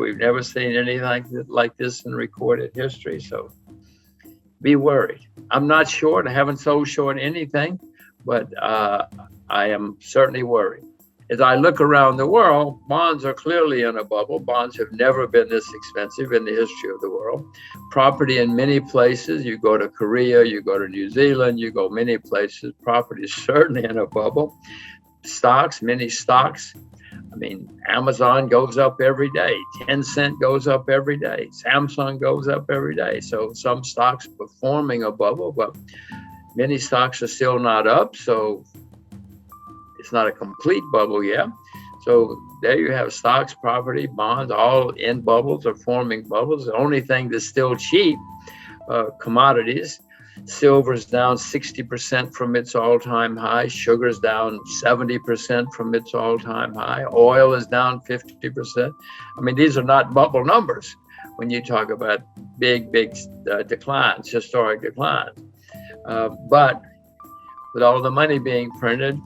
We've never seen anything like this in recorded history. So be worried. I'm not short. I haven't sold short anything, but I am certainly worried. As I look around the world, bonds are clearly in a bubble. Bonds have never been this expensive in the history of the world. Property in many places, you go to Korea, you go to New Zealand, you go many places, property is certainly in a bubble. Stocks, many stocks. I mean, Amazon goes up every day. Tencent goes up every day. Samsung goes up every day. So some stocks performing a bubble, but many stocks are still not up. So it's not a complete bubble yet. So there you have stocks, property, bonds, all in bubbles or forming bubbles. The only thing that's still cheap, commodities. Silver's down 60% from its all-time high. Sugar's down 70% from its all-time high. Oil is down 50%. I mean, these are not bubble numbers when you talk about big declines, historic declines. But with all the money being printed,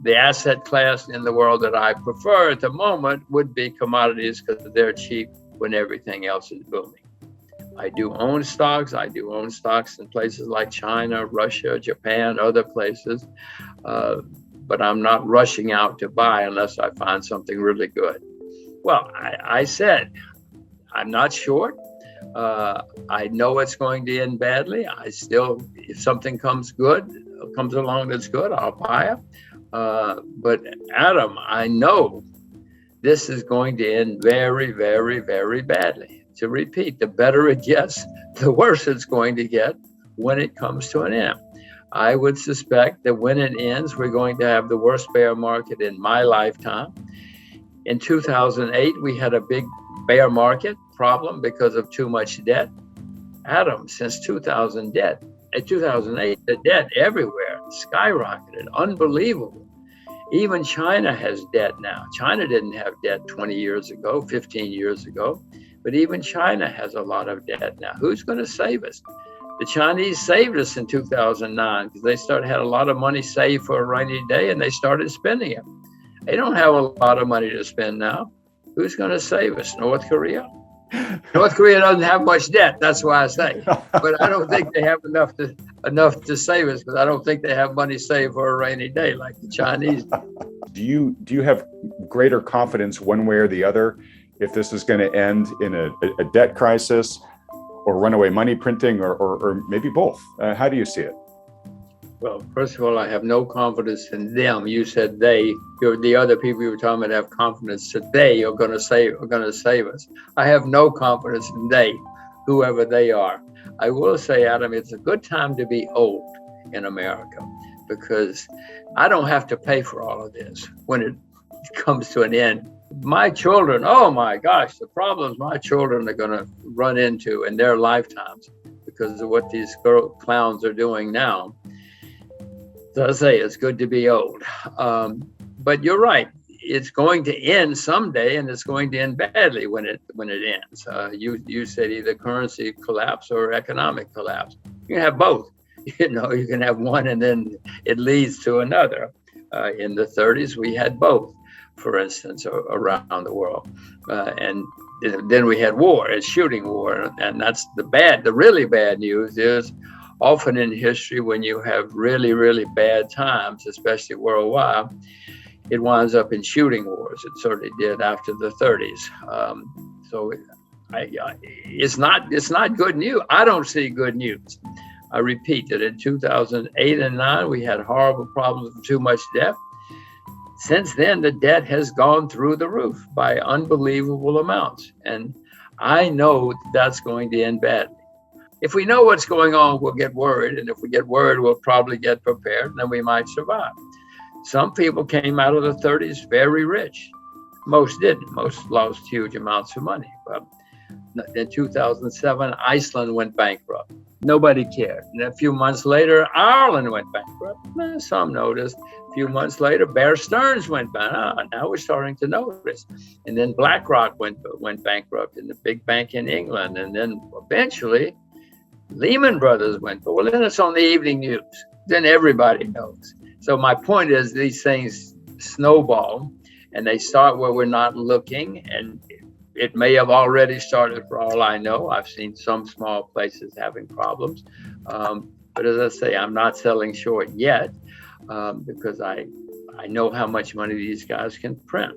the asset class in the world that I prefer at the moment would be commodities because they're cheap when everything else is booming. I do own stocks. I do own stocks in places like China, Russia, Japan, other places. But I'm not rushing out to buy unless I find something really good. Well, I said, I'm not short. I know it's going to end badly. If something comes along that's good, I'll buy it. But Adam, I know this is going to end very, very, very badly. To repeat, the better it gets, the worse it's going to get when it comes to an end. I would suspect that when it ends, we're going to have the worst bear market in my lifetime. In 2008, we had a big bear market problem because of too much debt. Adam, since 2008, the debt everywhere skyrocketed, unbelievable. Even China has debt now. China didn't have debt 20 years ago, 15 years ago. But even China has a lot of debt now. Who's going to save us? The Chinese saved us in 2009 because they had a lot of money saved for a rainy day and they started spending it. They don't have a lot of money to spend now. Who's going to save us? North Korea? North Korea doesn't have much debt. That's why I say. But I don't think they have enough to save us because I don't think they have money saved for a rainy day like the Chinese do. Do you have greater confidence one way or the other if this is going to end in a debt crisis or runaway money printing or maybe both? How do you see it? Well, first of all, I have no confidence in them. You said they. The other people you were talking about have confidence that they are going to save us. I have no confidence in they, whoever they are. I will say, Adam, it's a good time to be old in America because I don't have to pay for all of this when it comes to an end. My children, oh my gosh, the problems my children are going to run into in their lifetimes because of what these clowns are doing now. So I say it's good to be old. But you're right. It's going to end someday, and it's going to end badly when it ends. You said either currency collapse or economic collapse. You can have both. You can have one, and then it leads to another. In the 30s, we had both, for instance, around the world, and then we had war, a shooting war, and that's the really bad news is often in history when you have really, really bad times, especially worldwide, it winds up in shooting wars. It certainly did after the 30s. So it's not good news. I don't see good news. I repeat that in 2008 and 9, we had horrible problems with too much debt. Since then, the debt has gone through the roof by unbelievable amounts. And I know that's going to end badly. If we know what's going on, we'll get worried. And if we get worried, we'll probably get prepared, and then we might survive. Some people came out of the 30s very rich. Most didn't. Most lost huge amounts of money. But in 2007, Iceland went bankrupt. Nobody cared. And a few months later, Ireland went bankrupt. Some noticed. A few months later, Bear Stearns went bankrupt. Now we're starting to notice. And then BlackRock went bankrupt in the big bank in England. And then eventually, Lehman Brothers went. Well, then it's on the evening news. Then everybody knows. So my point is these things snowball and they start where we're not looking. And It may have already started for all I know. I've seen some small places having problems. But as I say, I'm not selling short yet because I know how much money these guys can print.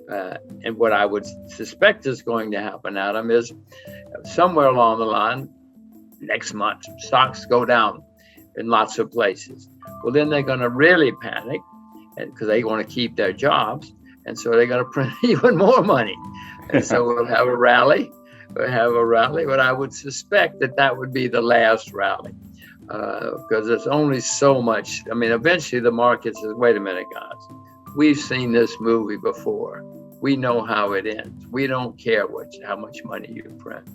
And what I would suspect is going to happen, Adam, is somewhere along the line, next month, stocks go down in lots of places. Well, then they're going to really panic because they want to keep their jobs. And so they're going to print even more money. And so we'll have a rally. But I would suspect that would be the last rally because there's only so much. I mean, eventually the market says, wait a minute, guys, we've seen this movie before. We know how it ends. We don't care how much money you print.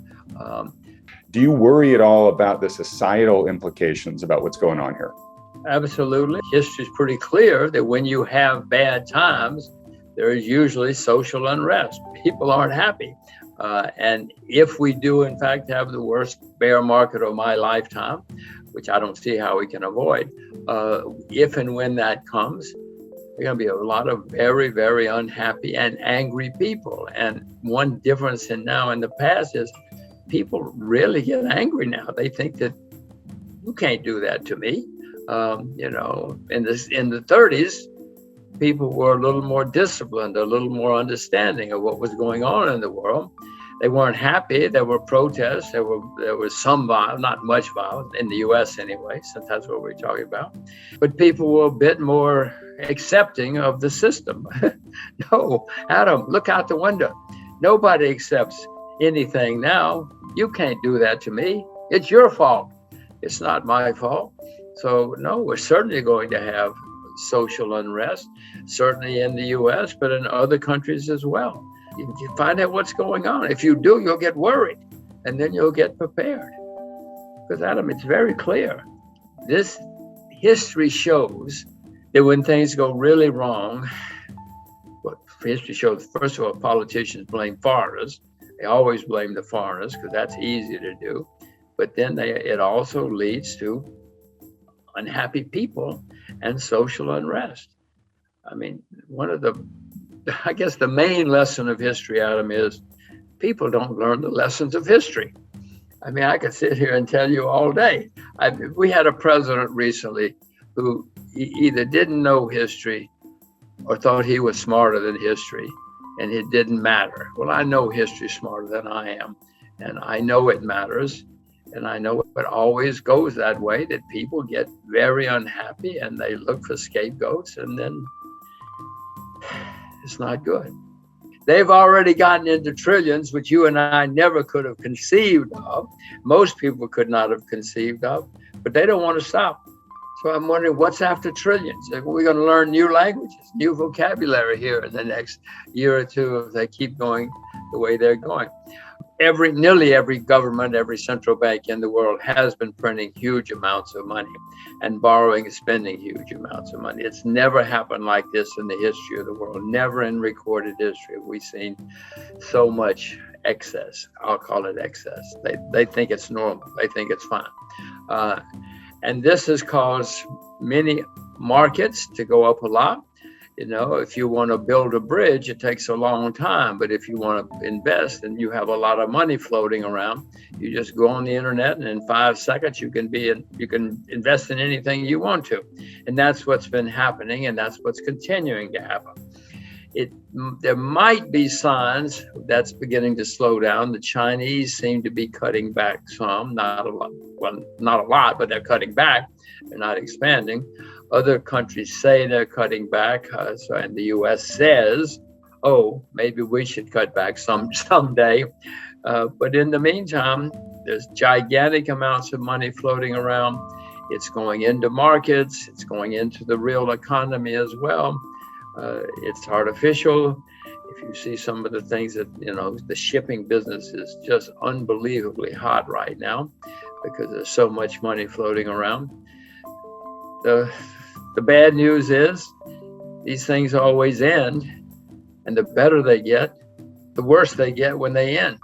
Do you worry at all about the societal implications about what's going on here? Absolutely. History is pretty clear that when you have bad times, there is usually social unrest. People aren't happy. And if we do, in fact, have the worst bear market of my lifetime, which I don't see how we can avoid, if and when that comes, there are going to be a lot of very, very unhappy and angry people. And one difference in now and the past is people really get angry now. They think that you can't do that to me. In the 30s, people were a little more disciplined, a little more understanding of what was going on in the world. They weren't happy. There were protests. There was some violence, not much violence in the U.S. anyway, since that's what we're talking about. But people were a bit more accepting of the system. No, Adam, look out the window. Nobody accepts anything now. You can't do that to me. It's your fault. It's not my fault. So no, we're certainly going to have social unrest, certainly in the U.S., but in other countries as well. You find out what's going on. If you do, you'll get worried, and then you'll get prepared. Because, Adam, it's very clear. This history shows that when things go really wrong, what history shows, first of all, politicians blame foreigners. They always blame the foreigners because that's easy to do. But then it also leads to unhappy people and social unrest. I mean, I guess the main lesson of history, Adam, is people don't learn the lessons of history. I mean, I could sit here and tell you all day. We had a president recently who either didn't know history or thought he was smarter than history, and it didn't matter. Well, I know history smarter than I am, and I know it matters. And I know it always goes that way, that people get very unhappy and they look for scapegoats, and then it's not good. They've already gotten into trillions, which you and I never could have conceived of. Most people could not have conceived of, but they don't want to stop. So I'm wondering what's after trillions. We're going to learn new languages, new vocabulary here in the next year or two if they keep going the way they're going. Nearly every government, every central bank in the world has been printing huge amounts of money and borrowing and spending huge amounts of money. It's never happened like this in the history of the world. Never in recorded history have we seen so much excess. I'll call it excess. They think it's normal. They think it's fine. And this has caused many markets to go up a lot. You know, if you want to build a bridge, it takes a long time. But if you want to invest and you have a lot of money floating around, you just go on the internet and in 5 seconds you can invest in anything you want to. And that's what's been happening, and that's what's continuing to happen. There might be signs that's beginning to slow down. The Chinese seem to be cutting back some, not a lot. Well, not a lot, but they're cutting back. They're not expanding. Other countries say they're cutting back, and the U.S. says, "Oh, maybe we should cut back someday." But in the meantime, there's gigantic amounts of money floating around. It's going into markets. It's going into the real economy as well. It's artificial. If you see some of the things that, the shipping business is just unbelievably hot right now because there's so much money floating around. The bad news is these things always end, and the better they get, the worse they get when they end.